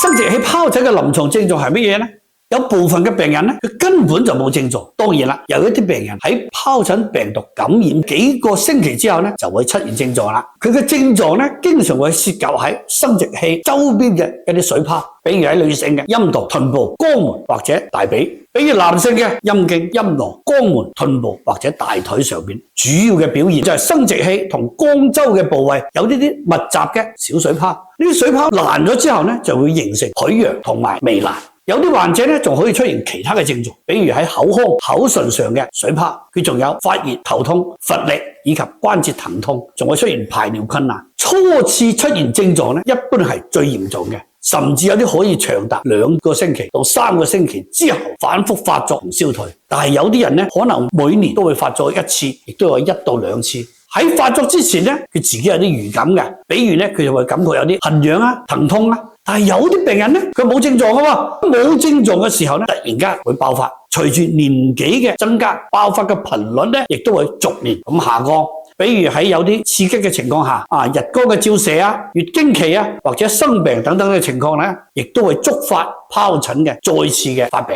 生殖器疱疹嘅臨床症狀係乜嘢呢？有部分嘅病人呢，佢根本就冇症狀。當然啦，有一啲病人喺疱疹病毒感染幾個星期之後呢，就會出現症狀啦。佢嘅症狀呢，經常會涉及喺生殖器周邊嘅一啲水泡，比如喺女性嘅陰道、臀部、肛門或者大髀；比如男性嘅陰莖、陰囊、肛門、臀部或者大腿上邊。主要嘅表現就係生殖器同肛周嘅部位有呢啲密集嘅小水泡。呢啲水泡爛咗之後呢，就會形成潰瘍同埋糜爛。有啲患者呢，仲可以出現其他嘅症狀，比如喺口腔、口唇上嘅水泡，佢仲有發熱、頭痛、乏力以及關節疼痛，仲會出現排尿困難。初次出現症狀呢，一般係最嚴重嘅，甚至有啲可以長達2個星期到3個星期之後反覆發作同消退。但係有啲人呢，可能每年都會發作一次，亦都有1到2次。喺發作之前呢，佢自己有啲預感嘅，比如呢，佢就會感覺有啲痕癢啊、疼痛啊。但係有啲病人呢，佢冇症狀㗎喎，冇症狀嘅時候呢，突然間會爆發。隨住年紀嘅增加，爆發嘅頻率呢，亦都會逐年咁下降。比如喺有啲刺激嘅情況下，日光嘅照射啊、月經期啊或者生病等等嘅情況呢，亦都會觸發疱疹嘅再次嘅發病。